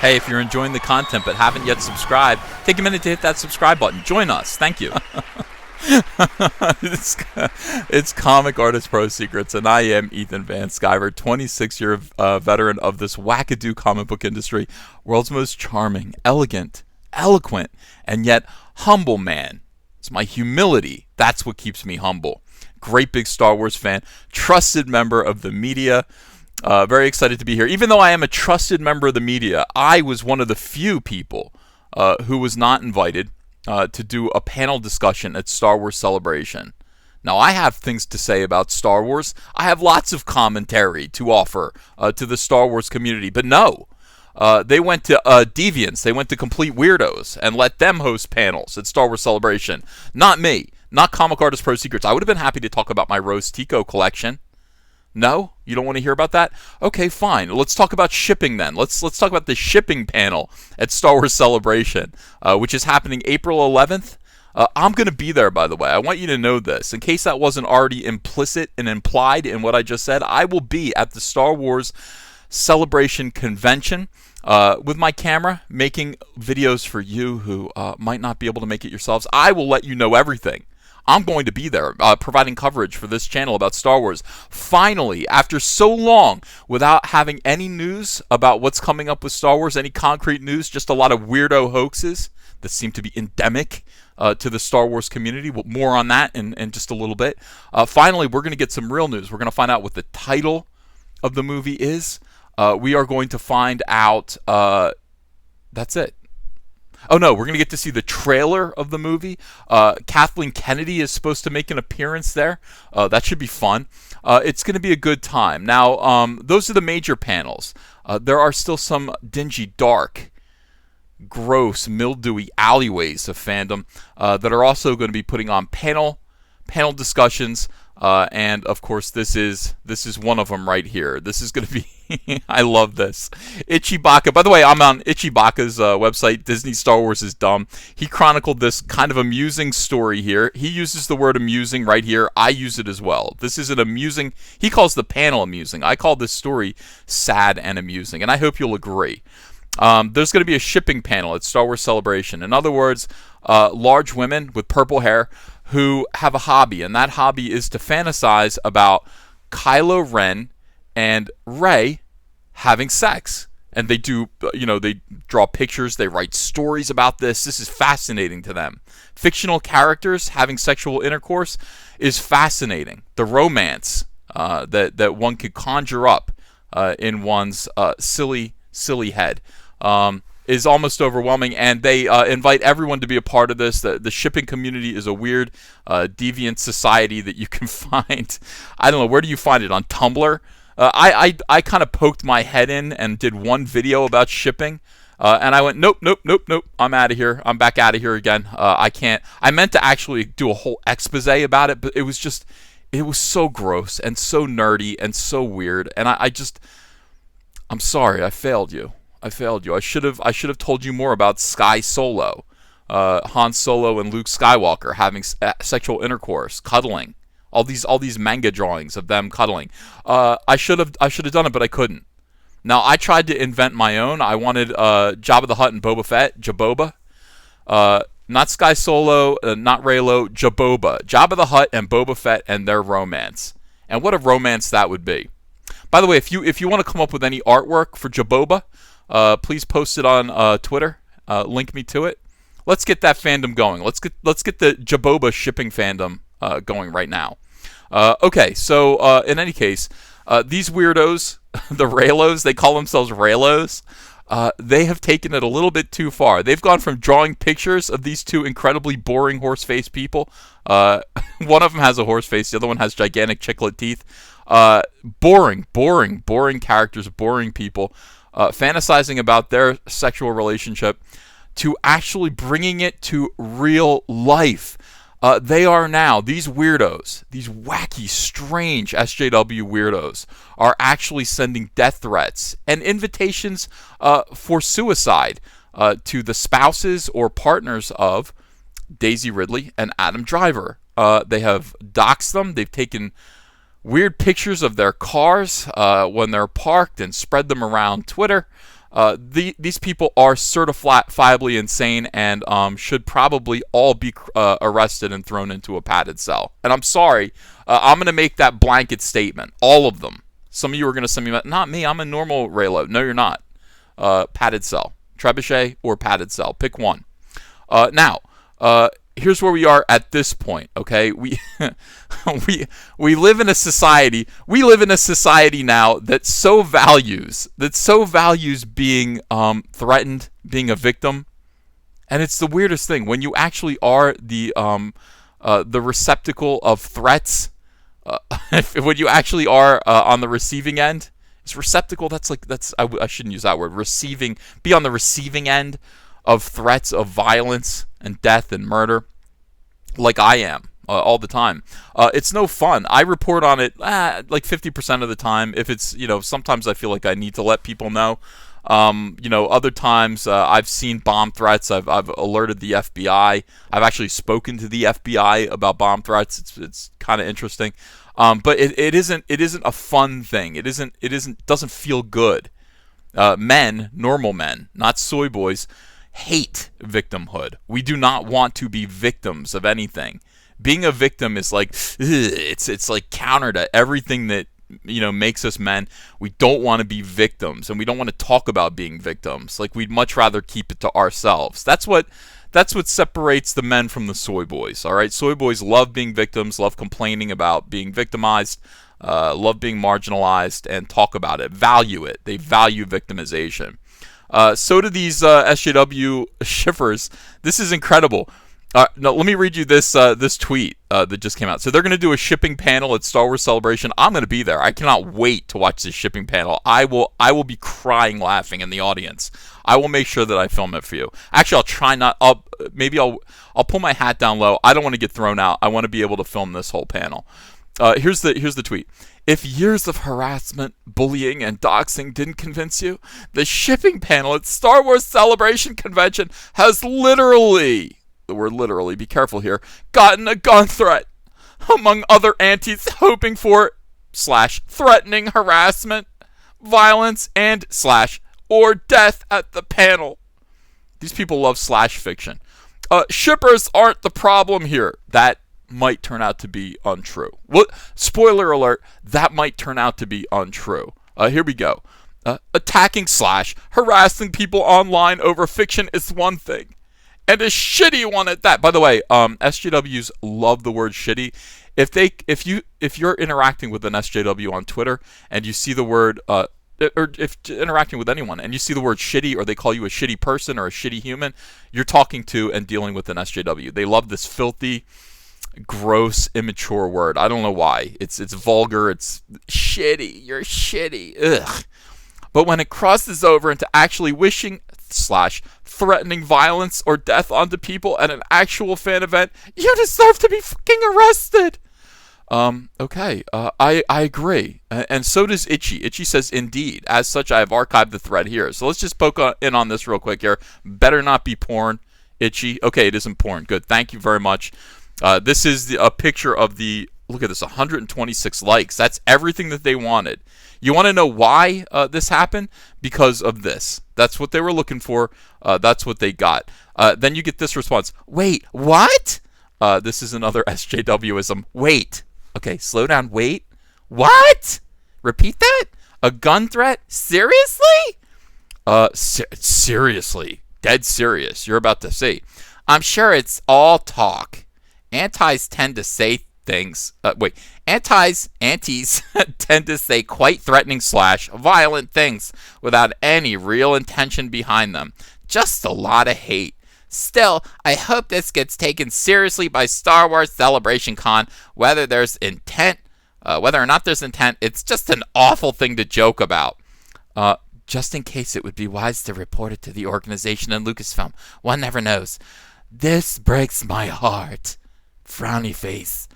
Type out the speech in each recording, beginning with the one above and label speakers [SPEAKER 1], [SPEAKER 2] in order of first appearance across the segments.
[SPEAKER 1] Hey, if you're enjoying the content but haven't yet subscribed, take a minute to hit that subscribe button. Join us. Thank you. it's Comic Artist Pro Secrets, and I am Ethan Van Sciver, 26-year veteran of this wackadoo comic book industry, world's most charming, elegant, eloquent, and yet humble man. It's my humility. That's what keeps me humble. Great big Star Wars fan, trusted member of the media. Very excited to be here. Even though I am a trusted member of the media, I was one of the few people who was not invited to do a panel discussion at Star Wars Celebration. Now, I have things to say about Star Wars. I have lots of commentary to offer to the Star Wars community. But no, they went to deviants. They went to complete weirdos and let them host panels at Star Wars Celebration. Not me. Not Comic Artist Pro Secrets. I would have been happy to talk about my Rose Tico collection. No? You don't want to hear about that? Okay, fine. Let's talk about shipping then. Let's talk about the shipping panel at Star Wars Celebration, which is happening April 11th. I'm going to be there, by the way. I want you to know this. In case that wasn't already implicit and implied in what I just said, I will be at the Star Wars Celebration convention with my camera, making videos for you who might not be able to make it yourselves. I will let you know everything. I'm going to be there providing coverage for this channel about Star Wars. Finally, after so long without having any news about what's coming up with Star Wars, any concrete news, just a lot of weirdo hoaxes that seem to be endemic to the Star Wars community. More on that in just a little bit. Finally, we're going to get some real news. We're going to find out what the title of the movie is. We are going to find out... that's it. Oh no, we're going to get to see the trailer of the movie. Kathleen Kennedy is supposed to make an appearance there. That should be fun. It's going to be a good time. Now, those are the major panels. There are still some dingy, dark, gross, mildewy alleyways of fandom that are also going to be putting on panel discussions. And of course, this is one of them right here. This is going to be, I love this. Ichibaka. By the way, I'm on Ichibaka's website, Disney Star Wars is Dumb. He chronicled this kind of amusing story here. He uses the word amusing right here. I use it as well. This is an amusing, he calls the panel amusing. I call this story sad and amusing, and I hope you'll agree. There's going to be a shipping panel at Star Wars Celebration. In other words, large women with purple hair who have a hobby, and that hobby is to fantasize about Kylo Ren and Rey having sex. And they do, they draw pictures, they write stories about this. This is fascinating to them. Fictional characters having sexual intercourse is fascinating. The romance that one could conjure up in one's silly head is almost overwhelming, and they invite everyone to be a part of this. The shipping community is a weird, deviant society that you can find. I don't know, where do you find it? On Tumblr? I kind of poked my head in and did one video about shipping, and I went, nope, I'm out of here. I'm back out of here again. I can't. I meant to actually do a whole expose about it, but it was so gross and so nerdy and so weird, and I'm sorry, I failed you. I should have told you more about Sky Solo, Han Solo and Luke Skywalker having sexual intercourse, cuddling, all these manga drawings of them cuddling. I should have done it, but I couldn't. Now I tried to invent my own. I wanted Jabba the Hutt and Boba Fett, Jaboba, not Sky Solo, not REYLO, Jaboba, Jabba the Hutt and Boba Fett and their romance. And what a romance that would be. By the way, if you want to come up with any artwork for Jaboba, please post it on Twitter. Link me to it. Let's get that fandom going. Let's get the Jaboba shipping fandom going right now. Okay, so in any case, these weirdos, the REYLOs, they call themselves REYLOs. They have taken it a little bit too far. They've gone from drawing pictures of these two incredibly boring horse-faced people. One of them has a horse face. The other one has gigantic chiclet teeth. Boring characters, boring people. Fantasizing about their sexual relationship, to actually bringing it to real life. They are now, these weirdos, these wacky, strange SJW weirdos, are actually sending death threats and invitations for suicide to the spouses or partners of Daisy Ridley and Adam Driver. They have doxed them. They've taken weird pictures of their cars when they're parked and spread them around Twitter. These people are certifiably insane and should probably all be arrested and thrown into a padded cell. And I'm sorry, I'm going to make that blanket statement. All of them. Some of you are going to send me, not me, I'm a normal REYLO. No, you're not. Padded cell. Trebuchet or padded cell. Pick one. Now, here's where we are at this point, okay? We live in a society. We live in a society now that so values being threatened, being a victim, and it's the weirdest thing when you actually are the receptacle of threats. When you actually are on the receiving end, it's receptacle. I shouldn't use that word. Be on the receiving end of threats of violence and death and murder, like I am all the time. It's no fun. I report on it like 50% of the time. If it's, sometimes I feel like I need to let people know. Other times I've seen bomb threats. I've alerted the FBI. I've actually spoken to the FBI about bomb threats. It's kind of interesting. But it isn't a fun thing. Doesn't feel good. Normal men, not soy boys, hate victimhood. We do not want to be victims of anything. Being a victim is like, it's like counter to everything that makes us men. We don't want to be victims, and we don't want to talk about being victims. Like, we'd much rather keep it to ourselves. That's what separates the men from the soy boys. All right, soy boys love being victims, love complaining about being victimized, love being marginalized, and talk about it, value it. They value victimization. So do these SJW shippers. This is incredible. No, let me read you this tweet that just came out. So they're going to do a shipping panel at Star Wars Celebration. I'm going to be there. I cannot wait to watch this shipping panel. I will be crying laughing in the audience. I will make sure that I film it for you. Actually, I'll try not. I'll pull my hat down low. I don't want to get thrown out. I want to be able to film this whole panel. Here's the tweet. If years of harassment, bullying, and doxing didn't convince you, the shipping panel at Star Wars Celebration Convention has literally, the word literally, be careful here, gotten a gun threat, among other antis hoping for /threatening harassment, violence, and or death at the panel. These people love /fiction. Shippers aren't the problem here. That might turn out to be untrue. Well, spoiler alert, that might turn out to be untrue. Here we go. Attacking / harassing people online over fiction is one thing, and a shitty one at that. By the way, SJWs love the word shitty. If you're interacting with an SJW on Twitter and you see the word or if interacting with anyone and you see the word shitty, or they call you a shitty person or a shitty human, you're talking to and dealing with an SJW. They love this filthy, gross, immature word. I don't know why. It's vulgar. It's shitty. You're shitty. Ugh. But when it crosses over into actually wishing / threatening violence or death onto people at an actual fan event, you deserve to be fucking arrested. Okay. I agree. And so does Itchy. Itchy says, indeed. As such, I have archived the thread here. So let's just poke in on this real quick here. Better not be porn, Itchy. Okay, it isn't porn. Good. Thank you very much. This is a picture of the, look at this, 126 likes. That's everything that they wanted. You want to know why this happened? Because of this. That's what they were looking for. That's what they got. Then you get this response. Wait, what? This is another SJWism. Wait. Okay, slow down. Wait. What? Repeat that? A gun threat? Seriously? Seriously. Dead serious. You're about to see. I'm sure it's all talk. Antis tend to say things. Antis tend to say quite threatening / violent things without any real intention behind them. Just a lot of hate. Still, I hope this gets taken seriously by Star Wars Celebration Con. Whether there's intent, whether or not there's intent, it's just an awful thing to joke about. Just in case, it would be wise to report it to the organization and Lucasfilm. One never knows. This breaks my heart. Frowny face.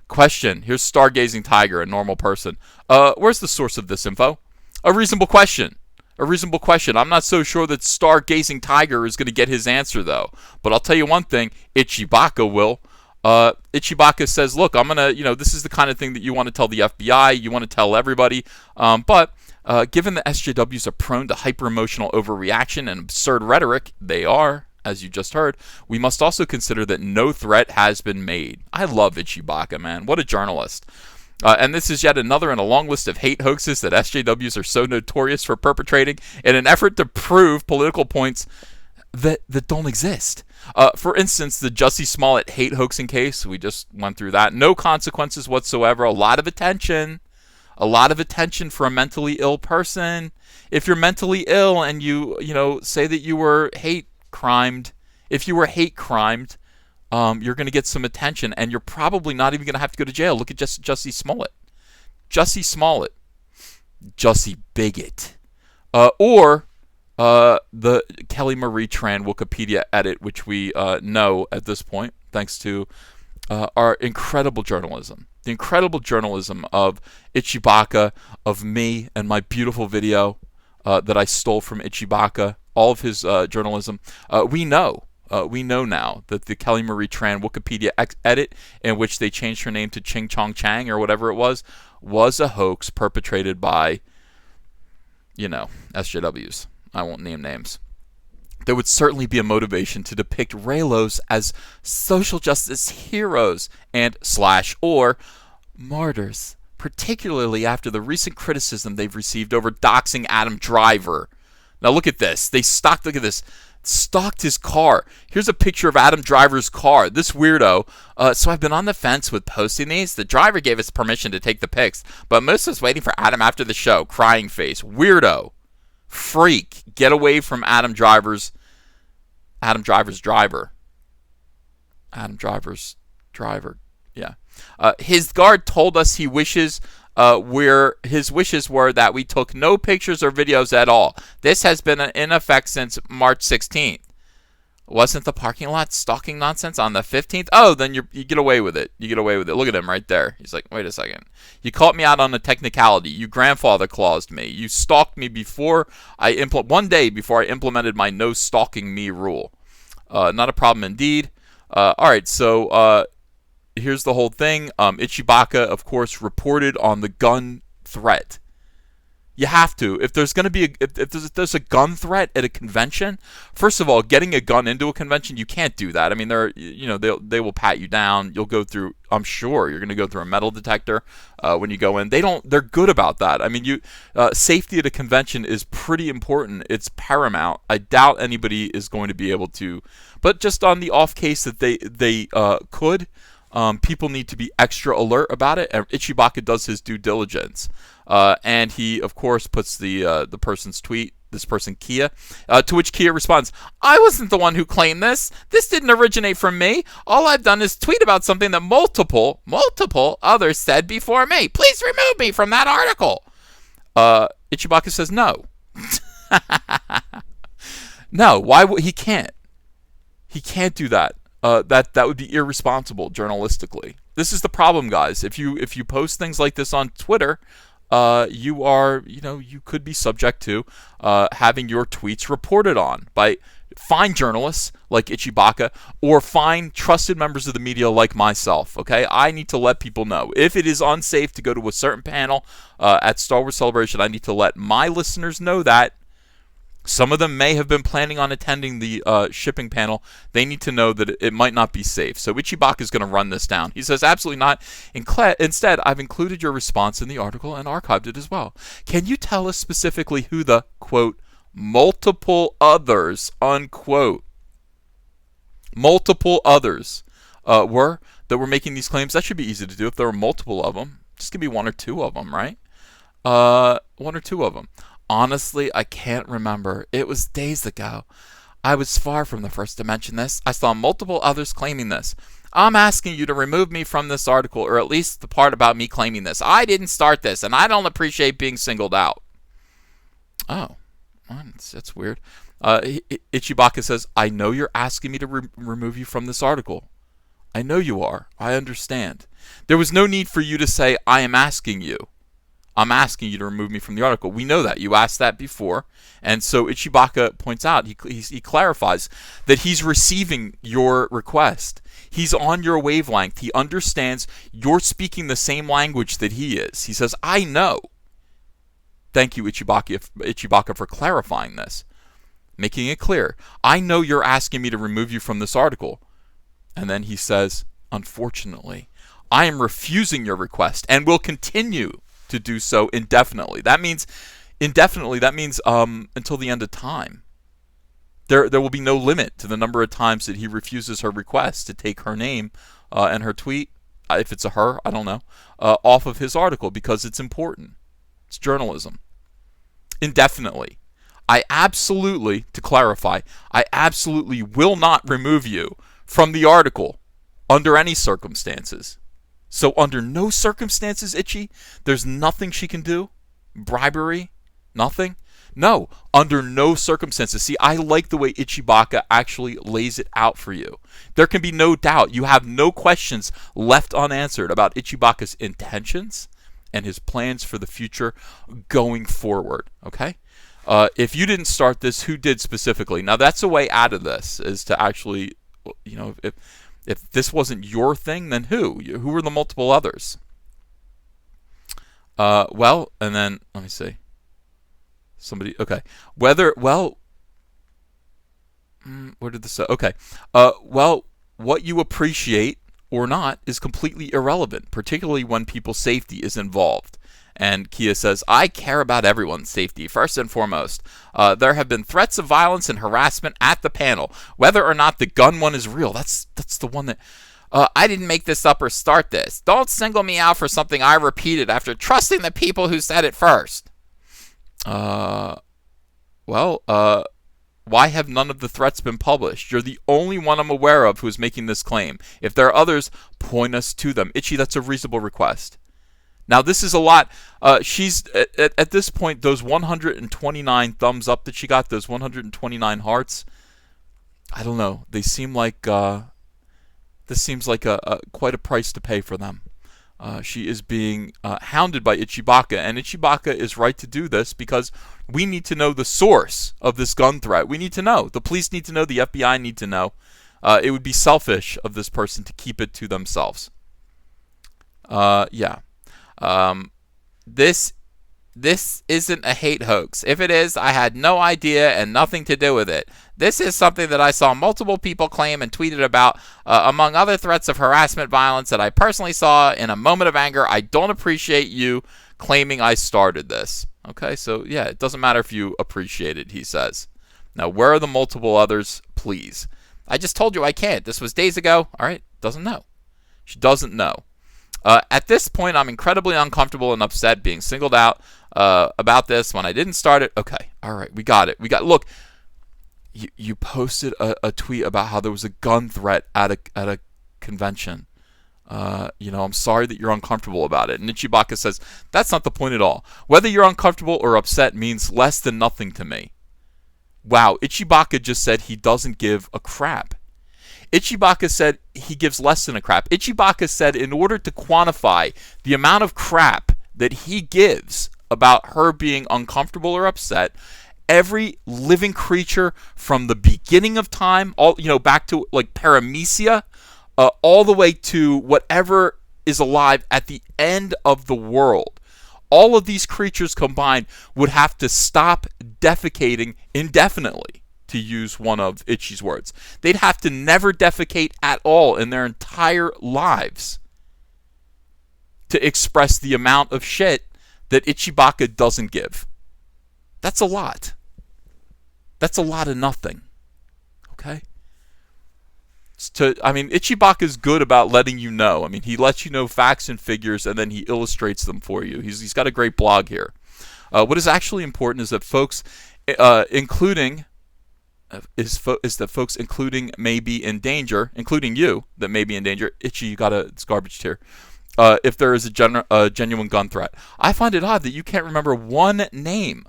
[SPEAKER 1] Question. Here's Stargazing Tiger, a normal person. Where's the source of this info? A reasonable question. I'm not so sure that Stargazing Tiger is going to get his answer, though. But I'll tell you one thing. Ichibaka will. Ichibaka says, look, I'm going to, this is the kind of thing that you want to tell the FBI. You want to tell everybody. But Given that SJWs are prone to hyper-emotional overreaction and absurd rhetoric, they are, as you just heard, we must also consider that no threat has been made. I love Ichibaka, man. What a journalist. And this is yet another in a long list of hate hoaxes that SJWs are so notorious for perpetrating in an effort to prove political points that don't exist. For instance, the Jussie Smollett hate hoaxing case, we just went through that. No consequences whatsoever. A lot of attention for a mentally ill person. If you're mentally ill and you say that you were hate crimed, if you were hate crimed, you're going to get some attention, and you're probably not even going to have to go to jail. Look at Jussie Smollett. Jussie Bigot. Or the Kelly Marie Tran Wikipedia edit, which we know at this point, thanks to our incredible journalism. The incredible journalism of Ichibaka, of me, and my beautiful video that I stole from Ichibaka, all of his journalism. We know now that the Kelly Marie Tran Wikipedia edit, in which they changed her name to Ching Chong Chang or whatever it was a hoax perpetrated by, SJWs. I won't name names. There would certainly be a motivation to depict REYLOs as social justice heroes and / or martyrs, particularly after the recent criticism they've received over doxing Adam Driver. Now look at this. Look at this. Stalked his car. Here's a picture of Adam Driver's car. This weirdo. So I've been on the fence with posting these. The driver gave us permission to take the pics, but most was waiting for Adam after the show. Crying face. Weirdo. Freak. Get away from Adam Driver's driver. Yeah. His guard told us his wishes were that we took no pictures or videos at all. This has been in effect since March 16th. Wasn't the parking lot stalking nonsense on the 15th? Oh, then you get away with it. Look at him right there. He's like, wait a second. You caught me out on a technicality. You grandfather claused me. You stalked me one day before I implemented my no stalking me rule. Not a problem indeed. All right, so here's the whole thing. Ichibaka, of course, reported on the gun threat. You have to. If there's going to be if there's a gun threat at a convention, first of all, getting a gun into a convention, you can't do that. I mean, they will pat you down. You'll go through. I'm sure you're going to go through a metal detector when you go in. They're good about that. I mean, safety at a convention is pretty important. It's paramount. I doubt anybody is going to be able to. But just on the off case that they could. People need to be extra alert about it. Ichibaka does his due diligence. And he, of course, puts the person's tweet, this person, Kia, to which Kia responds, I wasn't the one who claimed this. This didn't originate from me. All I've done is tweet about something that multiple others said before me. Please remove me from that article. Ichibaka says no. No, he can't. He can't do that. That would be irresponsible journalistically. This is the problem, guys. If you post things like this on Twitter, you could be subject to having your tweets reported on by fine journalists like Ichibaka or fine trusted members of the media like myself. Okay, I need to let people know if it is unsafe to go to a certain panel at Star Wars Celebration. I need to let my listeners know that. Some of them may have been planning on attending the shipping panel. They need to know that it might not be safe. So Ichibaka is going to run this down. He says, absolutely not. Instead, I've included your response in the article and archived it as well. Can you tell us specifically who the, quote, multiple others, unquote, multiple others were that were making these claims? That should be easy to do if there were multiple of them. Just give me one or two of them, right? One or two of them. Honestly, I can't remember. It was days ago. I was far from the first to mention this. I saw multiple others claiming this. I'm asking you to remove me from this article, or at least the part about me claiming this. I didn't start this, and I don't appreciate being singled out. Oh, that's weird. Ichibaka says, I know you're asking me to remove you from this article. I know you are. I understand. There was no need for you to say, I am asking you. I'm asking you to remove me from the article. We know that. You asked that before. And so Ichibaka points out, he clarifies that he's receiving your request. He's on your wavelength. He understands you're speaking the same language that he is. He says, I know. Thank you, Ichibaka, for clarifying this, making it clear. I know you're asking me to remove you from this article. And then he says, unfortunately, I am refusing your request and will continue to do so indefinitely. That means until the end of time. There will be no limit to the number of times that he refuses her request to take her name and her tweet, if it's a her, I don't know, off of his article, because it's important. It's journalism. Indefinitely. To clarify, I absolutely will not remove you from the article under any circumstances. So under no circumstances, Itchy, there's nothing she can do? Bribery? Nothing? No, under no circumstances. See, I like the way Ichibaka actually lays it out for you. There can be no doubt. You have no questions left unanswered about Ichibaka's intentions and his plans for the future going forward, okay? If you didn't start this, who did specifically? Now, that's a way out of this, is to actually, if this wasn't your thing, then who? Who were the multiple others? And then, let me see. Somebody, okay. Where did this say? Okay. What you appreciate or not is completely irrelevant, particularly when people's safety is involved. And Kia says, I care about everyone's safety, first and foremost. There have been threats of violence and harassment at the panel. Whether or not the gun one is real, that's the one that... I didn't make this up or start this. Don't single me out for something I repeated after trusting the people who said it first. Why have none of the threats been published? You're the only one I'm aware of who is making this claim. If there are others, point us to them. Itchy, that's a reasonable request. Now, this is a lot. She's at this point, those 129 thumbs up that she got, those 129 hearts, I don't know. They seem like this seems like quite a price to pay for them. She is being hounded by Ichibaka, and Ichibaka is right to do this because we need to know the source of this gun threat. We need to know. The police need to know. The FBI need to know. It would be selfish of this person to keep it to themselves. This isn't a hate hoax. If it is, I had no idea and nothing to do with it. This is something that I saw multiple people claim and tweeted about, among other threats of harassment violence that I personally saw in a moment of anger. I don't appreciate you claiming I started this. Okay, so yeah, it doesn't matter if you appreciate it, he says. Now, where are the multiple others, please? I just told you I can't. This was days ago. All right, doesn't know. She doesn't know. At this point, I'm incredibly uncomfortable and upset being singled out about this when I didn't start it. Okay, all right, we got it. Look, you posted a tweet about how there was a gun threat at a convention. I'm sorry that you're uncomfortable about it. And Ichibaka says, that's not the point at all. Whether you're uncomfortable or upset means less than nothing to me. Wow, Ichibaka just said he doesn't give a crap. Ichibaka said he gives less than a crap. Ichibaka said in order to quantify the amount of crap that he gives about her being uncomfortable or upset, every living creature from the beginning of time, all back to like paramecia, all the way to whatever is alive at the end of the world, all of these creatures combined would have to stop defecating indefinitely, to use one of Itchy's words. They'd have to never defecate at all in their entire lives to express the amount of shit that Ichibaka doesn't give. That's a lot. That's a lot of nothing. Okay? Ichibaka's good about letting you know. He lets you know facts and figures, and then he illustrates them for you. He's got a great blog here. What is actually important is that folks, including may be in danger, including you, that may be in danger. Itchy, you got it's garbage tier. If there is a genuine gun threat. I find it odd that you can't remember one name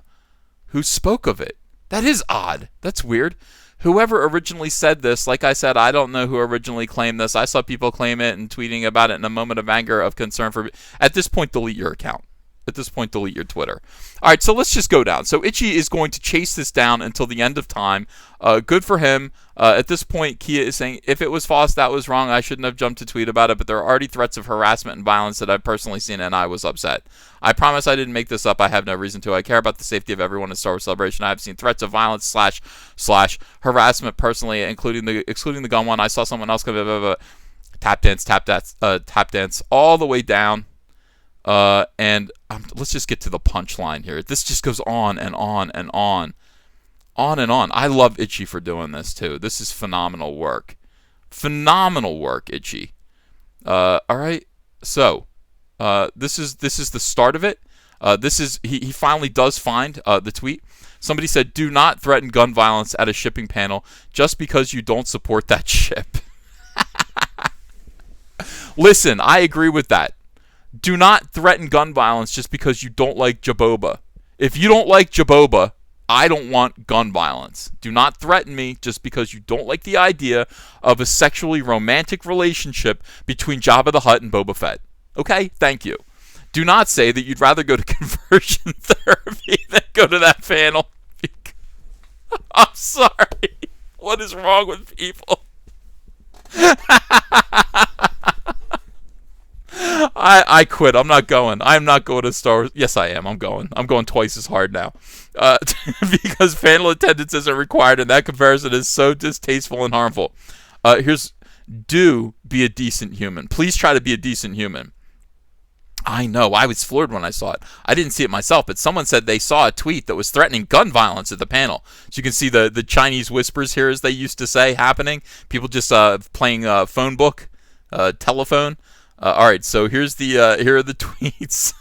[SPEAKER 1] who spoke of it. That is odd. That's weird. Whoever originally said this, like I said, I don't know who originally claimed this. I saw people claim it and tweeting about it in a moment of anger, of concern for... At this point, delete your account. At this point, delete your Twitter. All right, so let's just go down. So Itchy is going to chase this down until the end of time. Good for him. At this point, Kia is saying, if it was false, that was wrong. I shouldn't have jumped to tweet about it, but there are already threats of harassment and violence that I've personally seen, and I was upset. I promise I didn't make this up. I have no reason to. I care about the safety of everyone in Star Wars Celebration. I have seen threats of violence slash harassment personally, excluding the gun one. I saw someone else come tap dance all the way down. And let's just get to the punchline here. This just goes on and on and on. On and on. I love Itchy for doing this too. This is phenomenal work. Phenomenal work, Itchy. All right. So, this is the start of it. He finally does find the tweet. Somebody said, "Do not threaten gun violence at a shipping panel just because you don't support that ship." Listen, I agree with that. Do not threaten gun violence just because you don't like Jaboba. If you don't like Jaboba, I don't want gun violence. Do not threaten me just because you don't like the idea of a sexually romantic relationship between Jabba the Hutt and Boba Fett. Okay? Thank you. Do not say that you'd rather go to conversion therapy than go to that panel. I'm sorry. What is wrong with people? I quit. I'm not going. I'm not going to Star Wars. Yes, I am. I'm going. I'm going twice as hard now. Because panel attendance isn't required, and that comparison is so distasteful and harmful. Do be a decent human. Please try to be a decent human. I know. I was floored when I saw it. I didn't see it myself, but someone said they saw a tweet that was threatening gun violence at the panel. So you can see the Chinese whispers here, as they used to say, happening. People just playing phone book, telephone. All right, so here are the tweets.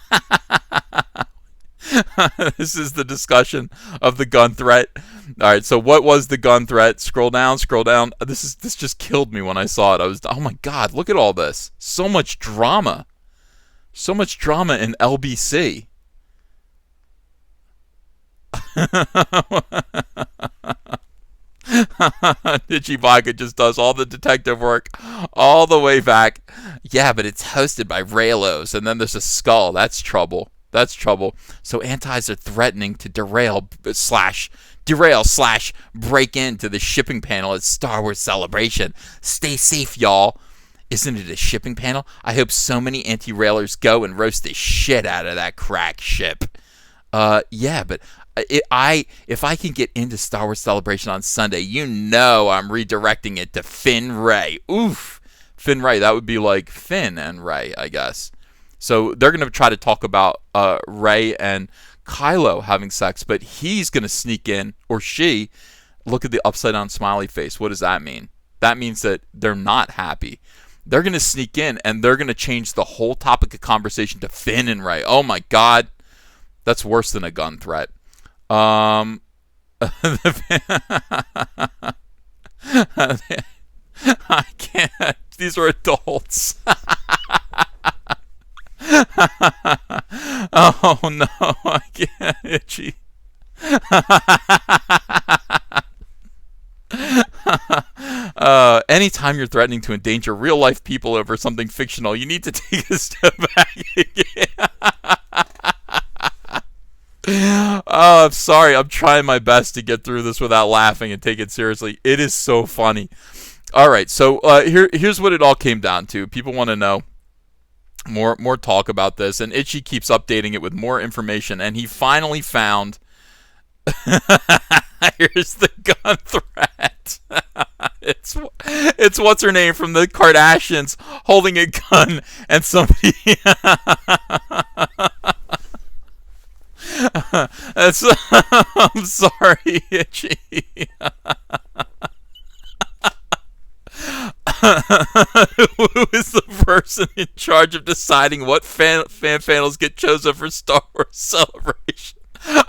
[SPEAKER 1] This is the discussion of the gun threat. All right, so what was the gun threat? Scroll down. This just killed me when I saw it. Oh my God, look at all this. So much drama in LBC. Itchy Vodka just does all the detective work all the way back. Yeah, but it's hosted by REYLOs, and then there's a skull. That's trouble. So antis are threatening to derail / break into the shipping panel at Star Wars Celebration. Stay safe, y'all. Isn't it a shipping panel? I hope so many anti-railers go and roast the shit out of that crack ship. Yeah, but if I can get into Star Wars Celebration on Sunday, you know I'm redirecting it to Finn Rey. Oof. Finn Rey, that would be like Finn and Rey, I guess. So they're going to try to talk about Rey and Kylo having sex, but he's going to sneak in, or she. Look at the upside down smiley face. What does that mean? That means that they're not happy. They're going to sneak in, and they're going to change the whole topic of conversation to Finn and Rey. Oh my God. That's worse than a gun threat. I can't. These are adults. Oh no, I can't. Itchy. Anytime you're threatening to endanger real life people over something fictional, you need to take a step back again. Oh, I'm sorry. I'm trying my best to get through this without laughing and take it seriously. It is so funny. All right, so here's what it all came down to. People want to know more talk about this, and Itchy keeps updating it with more information, and he finally found here's the gun threat. It's what's her name from the Kardashians holding a gun, and somebody I'm sorry, Itchy. Who is the person in charge of deciding what fan panels get chosen for Star Wars Celebration?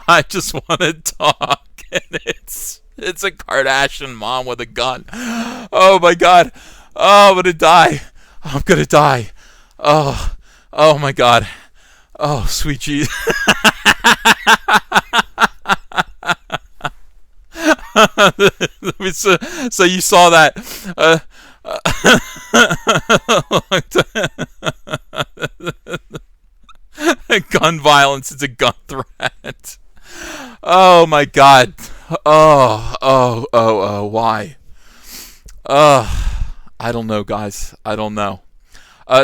[SPEAKER 1] I just want to talk, and it's a Kardashian mom with a gun. Oh my God! Oh, I'm gonna die! I'm gonna die! Oh my God! Oh, sweet Jesus! So you saw that? gun violence. It's a gun threat. Oh my God. Why? I don't know, guys. I don't know.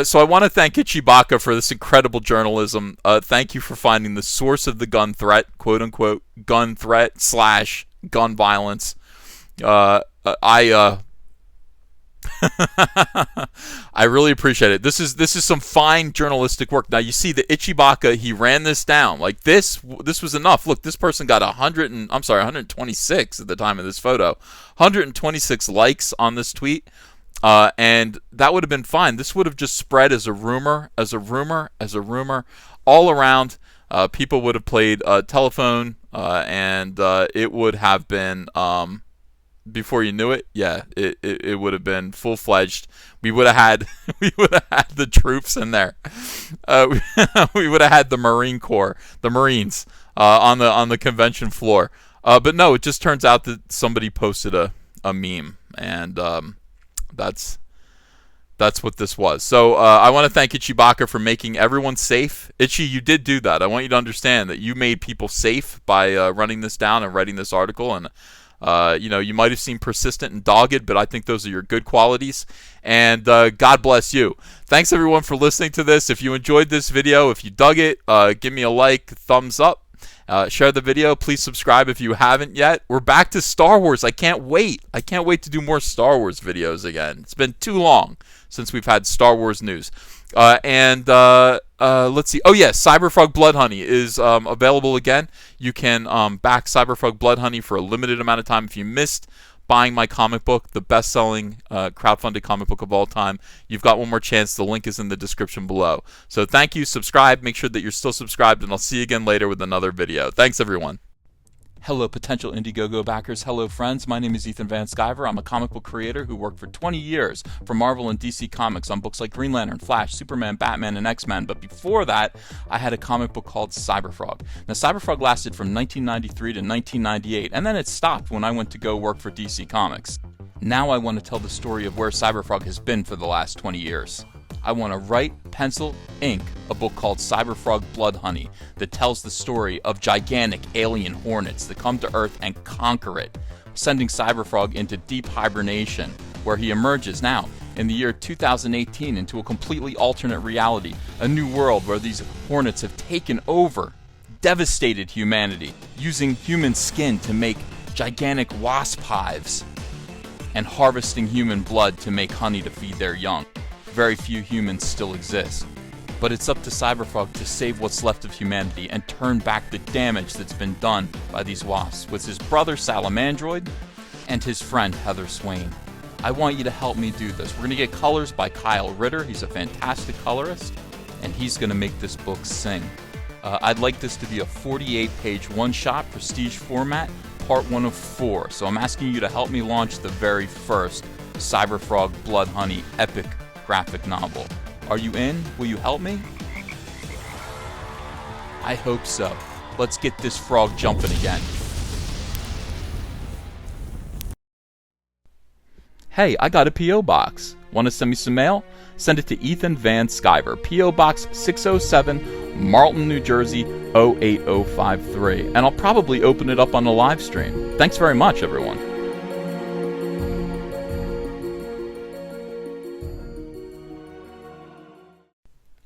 [SPEAKER 1] So I want to thank Ichibaka for this incredible journalism. Thank you for finding the source of the gun threat, quote unquote, gun threat / gun violence. I really appreciate it. This is some fine journalistic work. Now you see the Ichibaka, he ran this down. Like this was enough. Look, this person got 126 at the time of this photo. 126 likes on this tweet. And that would have been fine. This would have just spread as a rumor, all around. People would have played telephone, and it would have been, before you knew it, yeah, it would have been full-fledged. We would have had the troops in there. We would have had the Marine Corps, the Marines, on the convention floor. But no, it just turns out that somebody posted a meme, and that's what this was. So I want to thank Ichibaka for making everyone safe. Ichi, you did do that. I want you to understand that you made people safe by running this down and writing this article. And you might have seemed persistent and dogged, but I think those are your good qualities. And God bless you. Thanks everyone for listening to this. If you enjoyed this video, if you dug it, give me a like, thumbs up. Share the video. Please subscribe if you haven't yet. We're back to Star Wars. I can't wait. I can't wait to do more Star Wars videos again. It's been too long since we've had Star Wars news. Let's see. Oh, yes. Cyberfrog Blood Honey is available again. You can back Cyberfrog Blood Honey for a limited amount of time. If you missed buying my comic book, the best-selling crowdfunded comic book of all time, you've got one more chance. The link is in the description below. So thank you. Subscribe. Make sure that you're still subscribed, and I'll see you again later with another video. Thanks, everyone. Hello, potential Indiegogo backers. Hello, friends. My name is Ethan Van Sciver. I'm a comic book creator who worked for 20 years for Marvel and DC Comics on books like Green Lantern, Flash, Superman, Batman, and X-Men. But before that, I had a comic book called Cyberfrog. Now, Cyberfrog lasted from 1993 to 1998, and then it stopped when I went to go work for DC Comics. Now I want to tell the story of where Cyberfrog has been for the last 20 years. I want to write, pencil, ink a book called Cyberfrog Blood Honey that tells the story of gigantic alien hornets that come to Earth and conquer it, sending Cyberfrog into deep hibernation, where he emerges now in the year 2018 into a completely alternate reality, a new world where these hornets have taken over, devastated humanity, using human skin to make gigantic wasp hives, and harvesting human blood to make honey to feed their young. Very few humans still exist. But it's up to Cyberfrog to save what's left of humanity and turn back the damage that's been done by these wasps with his brother Salamandroid and his friend Heather Swain. I want you to help me do this. We're going to get colors by Kyle Ritter. He's a fantastic colorist, and he's going to make this book sing. I'd like this to be a 48-page one-shot prestige format, part 1 of 4. So I'm asking you to help me launch the very first Cyberfrog Blood Honey epic graphic novel. Are you in? Will you help me? I hope so. Let's get this frog jumping again. Hey, I got a P.O. box. Want to send me some mail? Send it to Ethan Van Sciver, P.O. Box 607, Marlton, New Jersey, 08053. And I'll probably open it up on the live stream. Thanks very much, everyone.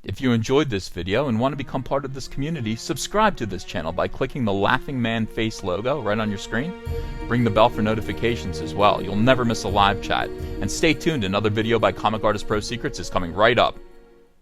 [SPEAKER 1] If you enjoyed this video and want to become part of this community, subscribe to this channel by clicking the laughing man face logo right on your screen. Ring the bell for notifications as well. You'll never miss a live chat. And stay tuned, another video by Comic Artist Pro Secrets is coming right up.